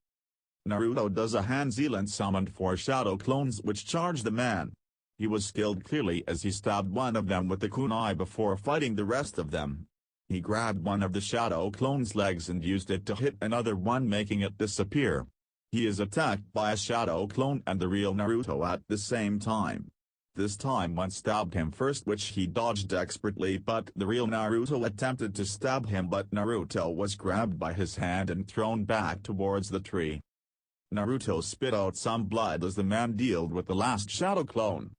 Naruto does a Hanzi and summoned 4 shadow clones which charge the man. He was skilled clearly as he stabbed one of them with the kunai before fighting the rest of them. He grabbed one of the shadow clone's legs and used it to hit another one making it disappear. He is attacked by a shadow clone and the real Naruto at the same time. This time one stabbed him first which he dodged expertly but the real Naruto attempted to stab him but Naruto was grabbed by his hand and thrown back towards the tree. Naruto spit out some blood as the man dealt with the last shadow clone.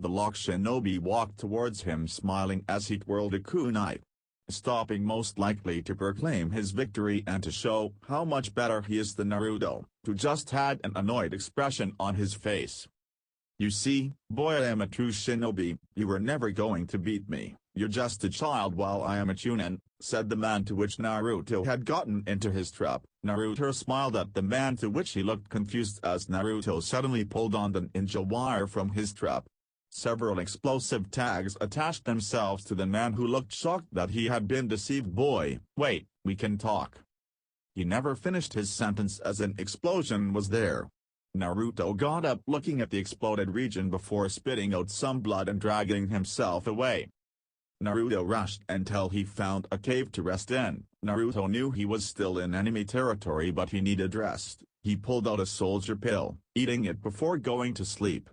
The Lock Shinobi walked towards him smiling as he twirled a kunai, stopping most likely to proclaim his victory and to show how much better he is than Naruto, who just had an annoyed expression on his face. "You see, boy, I am a true shinobi, you were never going to beat me, you're just a child while I am a chunin," said the man to which Naruto had gotten into his trap. Naruto smiled at the man to which he looked confused as Naruto suddenly pulled on the ninja wire from his trap. Several explosive tags attached themselves to the man who looked shocked that he had been deceived. "Boy, wait, we can talk." He never finished his sentence as an explosion was there. Naruto got up looking at the exploded region before spitting out some blood and dragging himself away. Naruto rushed until he found a cave to rest in. Naruto knew he was still in enemy territory but he needed rest. He pulled out a soldier pill, eating it before going to sleep.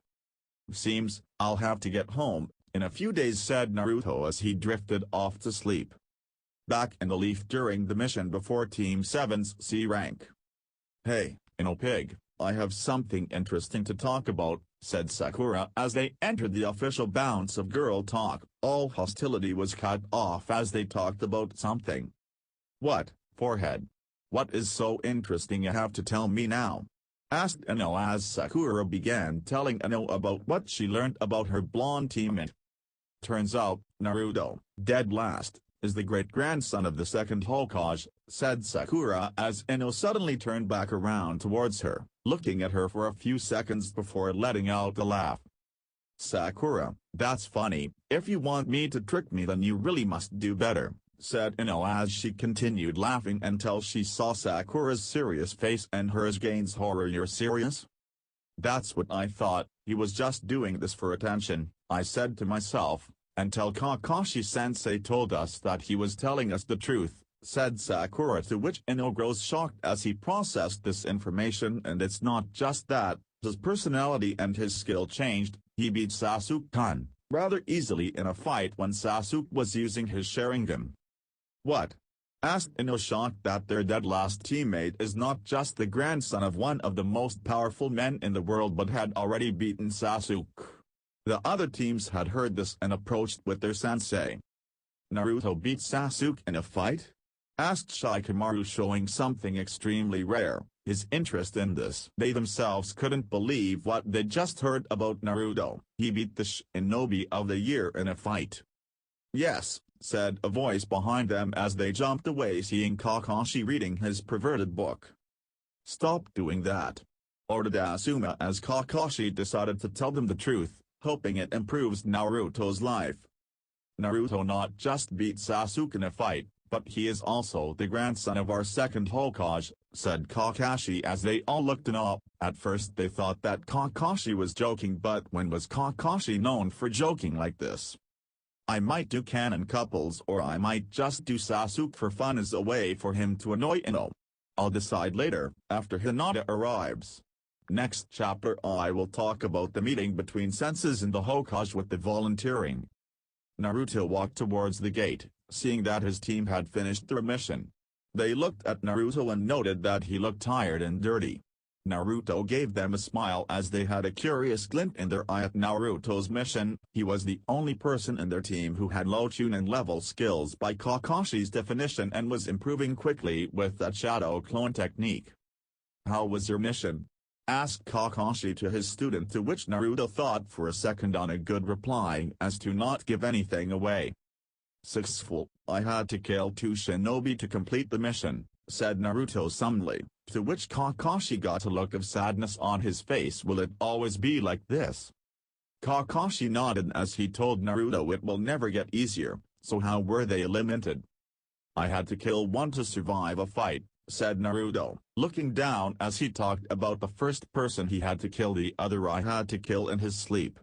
"Seems, I'll have to get home in a few days," said Naruto as he drifted off to sleep. Back in the leaf during the mission before Team 7's C rank. "Hey, Pig, I have something interesting to talk about," said Sakura as they entered the official bounce of girl talk. All hostility was cut off as they talked about something. "What, forehead? What is so interesting you have to tell me now?" asked Ino as Sakura began telling Ino about what she learned about her blonde teammate. "Turns out, Naruto, dead last, is the great-grandson of the second Hokage," said Sakura as Ino suddenly turned back around towards her, looking at her for a few seconds before letting out a laugh. "Sakura, that's funny, if you want me to trick me then you really must do better," said Ino as she continued laughing until she saw Sakura's serious face and hers gains horror. "You're serious?" "That's what I thought, he was just doing this for attention," I said to myself, "until Kakashi-sensei told us that he was telling us the truth," said Sakura, to which Ino grows shocked as he processed this information. "And it's not just that, his personality and his skill changed. He beat Sasuke-kun rather easily in a fight when Sasuke was using his Sharingan." "What?" asked Ino, shocked that their dead last teammate is not just the grandson of one of the most powerful men in the world but had already beaten Sasuke. The other teams had heard this and approached with their sensei. "Naruto beat Sasuke in a fight?" asked Shikamaru, showing something extremely rare, his interest in this. They themselves couldn't believe what they just heard about Naruto. "He beat the Shinobi of the Year in a fight." "Yes," said a voice behind them as they jumped away, seeing Kakashi reading his perverted book. "Stop doing that," ordered Asuma as Kakashi decided to tell them the truth, hoping it improves Naruto's life. "Naruto not just beat Sasuke in a fight, But he is also the grandson of our second Hokage, said Kakashi as they all looked in awe. At first they thought that Kakashi was joking, but when was Kakashi known for joking like this? I might do canon couples, or I might just do Sasuke for fun as a way for him to annoy Ino. I'll decide later, after Hinata arrives. Next chapter I will talk about the meeting between senses and the Hokage with the volunteering. Naruto walked towards the gate, seeing that his team had finished their mission. They looked at Naruto and noted that he looked tired and dirty. Naruto gave them a smile as they had a curious glint in their eye at Naruto's mission. He was the only person in their team who had low Chunin level skills by Kakashi's definition and was improving quickly with that shadow clone technique. "How was your mission?" asked Kakashi to his student, to which Naruto thought for a second on a good reply as to not give anything away. "Successful. I had to kill 2 shinobi to complete the mission," said Naruto sullenly, to which Kakashi got a look of sadness on his face. "Will it always be like this?" Kakashi nodded as he told Naruto it will never get easier. "So how were they eliminated?" "I had to kill 1 to survive a fight," said Naruto, looking down as he talked about the first person he had to kill. "The other I had to kill in his sleep."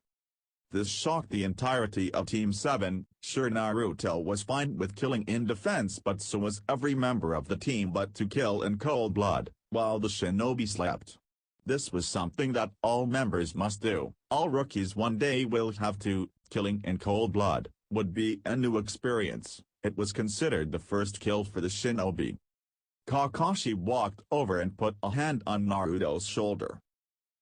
This shocked the entirety of Team 7. Sure, Naruto was fine with killing in defense, but so was every member of the team, but to kill in cold blood, while the shinobi slept. This was something that all members must do. All rookies one day will have to. Killing in cold blood would be a new experience. It was considered the first kill for the shinobi. Kakashi walked over and put a hand on Naruto's shoulder.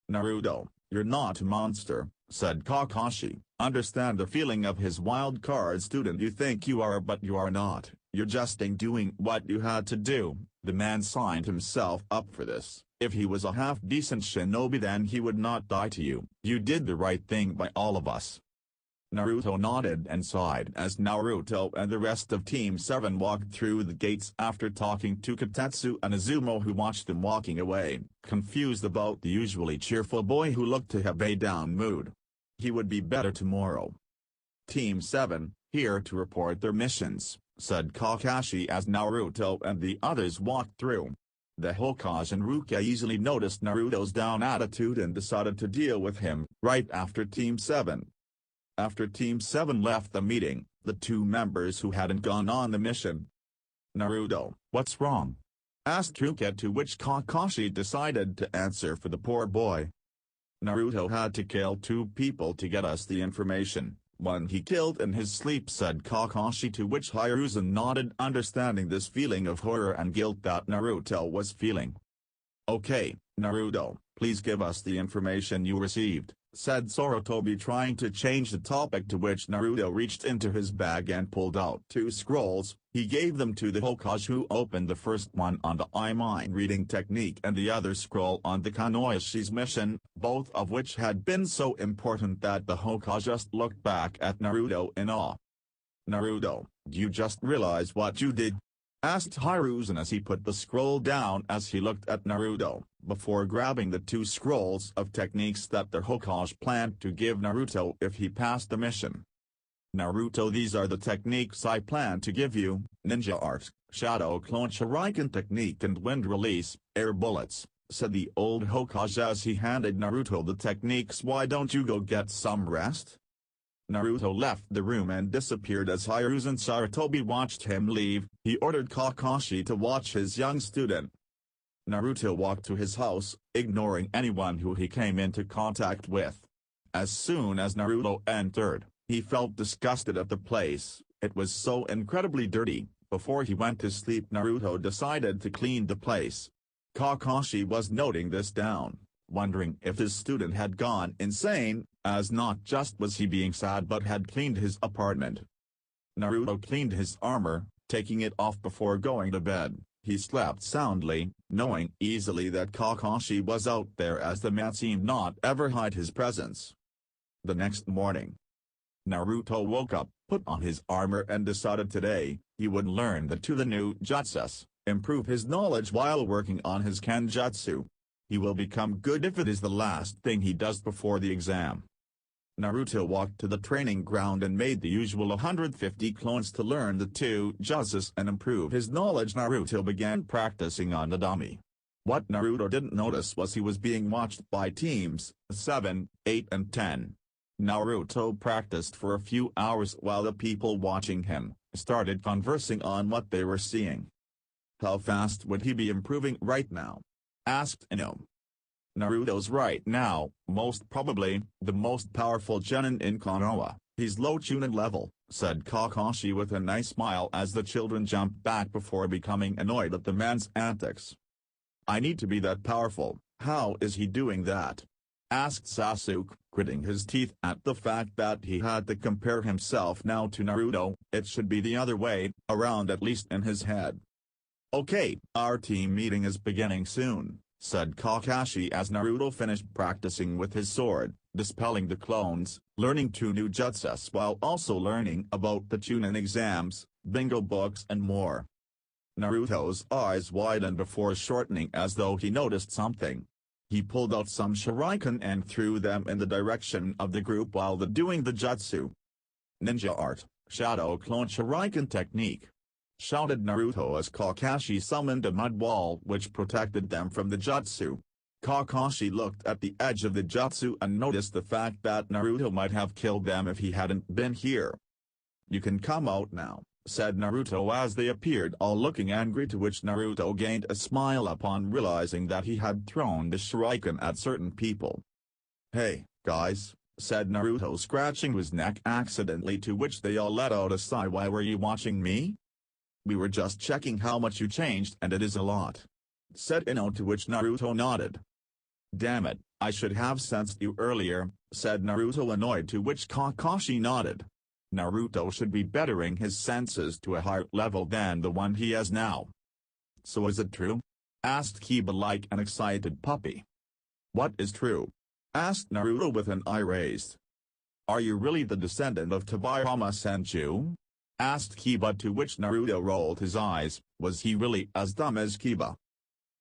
"Naruto, you're not a monster," said Kakashi. "Understand the feeling of his wild card student. You think you are, but you are not. You're just doing what you had to do." The man signed himself up for this. If he was a half-decent shinobi, then he would not die to you. You did the right thing by all of us. Naruto nodded and sighed as Naruto and the rest of Team 7 walked through the gates after talking to Kotetsu and Izumo, who watched them walking away, confused about the usually cheerful boy who looked to have a down mood. He would be better tomorrow. "Team 7, here to report their missions," said Kakashi as Naruto and the others walked through. The Hokage and Rukia easily noticed Naruto's down attitude and decided to deal with him right after Team 7. After Team 7 left the meeting, the 2 members who hadn't gone on the mission. "Naruto, what's wrong?" asked Rukia, to which Kakashi decided to answer for the poor boy. "Naruto had to kill 2 people to get us the information. 1 he killed in his sleep," said Kakashi, to which Hiruzen nodded, understanding this feeling of horror and guilt that Naruto was feeling. "Okay, Naruto, please give us the information you received," said Sarutobi, trying to change the topic, to which Naruto reached into his bag and pulled out 2 scrolls. He gave them to the Hokage, who opened the first one on the mind reading technique and the other scroll on the Kanoishi's mission, both of which had been so important that the Hokage just looked back at Naruto in awe. "Naruto, do you just realize what you did?" asked Hiruzen as he put the scroll down as he looked at Naruto, before grabbing the 2 scrolls of techniques that the Hokage planned to give Naruto if he passed the mission. "Naruto, these are the techniques I plan to give you: Ninja Art, Shadow Clone Shuriken Technique and Wind Release, Air Bullets," said the old Hokage as he handed Naruto the techniques. "Why don't you go get some rest?" Naruto left the room and disappeared as Hiruzen Sarutobi watched him leave. He ordered Kakashi to watch his young student. Naruto walked to his house, ignoring anyone who he came into contact with. As soon as Naruto entered, he felt disgusted at the place. It was so incredibly dirty. Before he went to sleep, Naruto decided to clean the place. Kakashi was noting this down, wondering if his student had gone insane, as not just was he being sad but had cleaned his apartment. Naruto cleaned his armor, taking it off before going to bed. He slept soundly, knowing easily that Kakashi was out there, as the man seemed not ever hide his presence. The next morning, Naruto woke up, put on his armor and decided today, he would learn the 2 new jutsus, improve his knowledge while working on his kenjutsu. He will become good if it is the last thing he does before the exam. Naruto walked to the training ground and made the usual 150 clones to learn the two jutsus and improve his knowledge. Naruto began practicing on the dummy. What Naruto didn't notice was he was being watched by teams 7, 8 and 10. Naruto practiced for a few hours while the people watching him started conversing on what they were seeing. How fast would he be improving right now? Asked Ino. Naruto's right now, most probably, the most powerful genin in Konoha. He's low Chunin level, said Kakashi with a nice smile as the children jumped back before becoming annoyed at the man's antics. I need to be that powerful. How is he doing that? Asked Sasuke, gritting his teeth at the fact that he had to compare himself now to Naruto. It should be the other way around, at least in his head. Okay, our team meeting is beginning soon, said Kakashi as Naruto finished practicing with his sword, dispelling the clones, learning 2 new jutsus while also learning about the Chunin exams, bingo books and more. Naruto's eyes widened before shortening as though he noticed something. He pulled out some shuriken and threw them in the direction of the group while doing the jutsu. Ninja art, shadow clone shuriken technique, shouted Naruto as Kakashi summoned a mud wall which protected them from the jutsu. Kakashi looked at the edge of the jutsu and noticed the fact that Naruto might have killed them if he hadn't been here. You can come out now, said Naruto as they appeared all looking angry, to which Naruto gained a smile upon realizing that he had thrown the shuriken at certain people. Hey, guys, said Naruto scratching his neck accidentally, to which they all let out a sigh. Why were you watching me? We were just checking how much you changed, and it is a lot, said Ino, to which Naruto nodded. Damn it, I should have sensed you earlier, said Naruto annoyed, to which Kakashi nodded. Naruto should be bettering his senses to a higher level than the one he has now. So is it true? Asked Kiba like an excited puppy. What is true? Asked Naruto with an eye raised. Are you really the descendant of Tobirama Senju? Asked Kiba, to which Naruto rolled his eyes. Was he really as dumb as Kiba?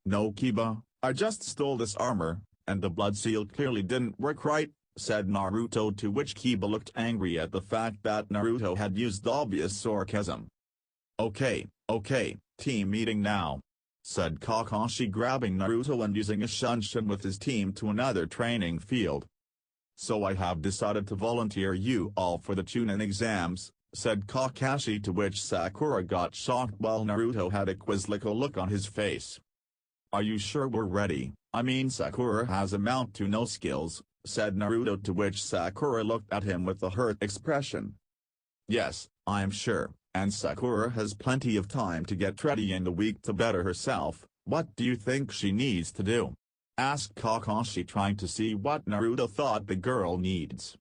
No, Kiba, I just stole this armor, and the blood seal clearly didn't work right, said Naruto, to which Kiba looked angry at the fact that Naruto had used obvious sarcasm. Okay, team meeting now, said Kakashi, grabbing Naruto and using a shunshin with his team to another training field. So I have decided to volunteer you all for the Chunin exams, said Kakashi, to which Sakura got shocked while Naruto had a quizzical look on his face. Are you sure we're ready? I mean, Sakura has amount to no skills, said Naruto, to which Sakura looked at him with a hurt expression. Yes, I'm sure, and Sakura has plenty of time to get ready in the week to better herself. What do you think she needs to do? Asked Kakashi, trying to see what Naruto thought the girl needs.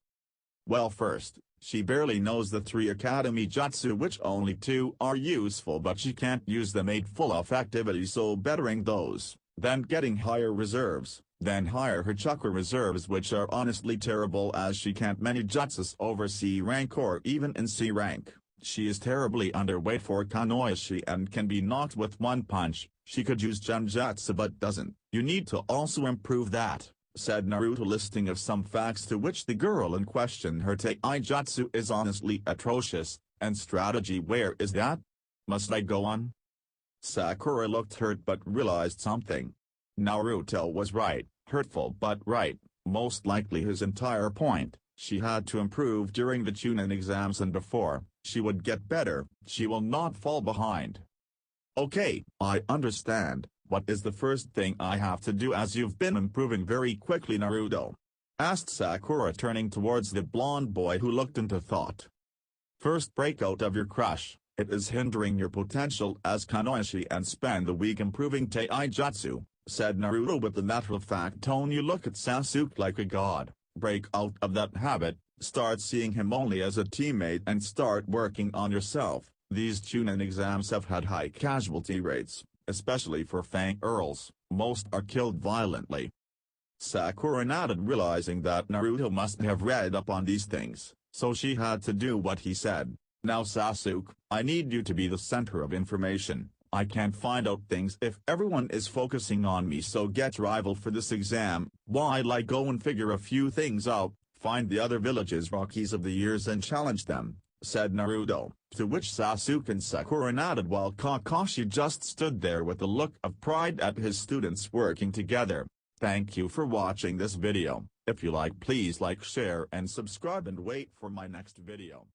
Well, first, she barely knows the 3 academy jutsu, which only 2 are useful, but she can't use them 8 full-off activities, so bettering those, then getting higher reserves, then higher her chakra reserves, which are honestly terrible as she can't many jutsus over C rank or even in C rank. She is terribly underweight for Konoha and can be knocked with one punch. She could use Genjutsu but doesn't. You need to also improve that, said Naruto, listing of some facts, to which the girl in question, her Taijutsu is honestly atrocious, and strategy, where is that? Must I go on? Sakura looked hurt but realized something. Naruto was right, hurtful but right, most likely his entire point. She had to improve during the Chunin exams, and before she would get better, she will not fall behind. Okay, I understand. What is the first thing I have to do, as you've been improving very quickly, Naruto? Asked Sakura, turning towards the blonde boy who looked into thought. First, break out of your crush. It is hindering your potential as Konoha, and spend the week improving Taijutsu, said Naruto with the matter-of-fact tone. You look at Sasuke like a god. Break out of that habit, start seeing him only as a teammate and start working on yourself. These Chunin exams have had high casualty rates, especially for Fang Earls. Most are killed violently. Sakura nodded, realizing that Naruto must have read up on these things, so she had to do what he said. Now Sasuke, I need you to be the center of information. I can't find out things if everyone is focusing on me, so get rival for this exam. While I go and figure a few things out, find the other villages' Rockies of the years and challenge them," said Naruto, to which Sasuke and Sakura nodded while Kakashi just stood there with a look of pride at his students working together. Thank you for watching this video. If you like, please like, share and subscribe and wait for my next video.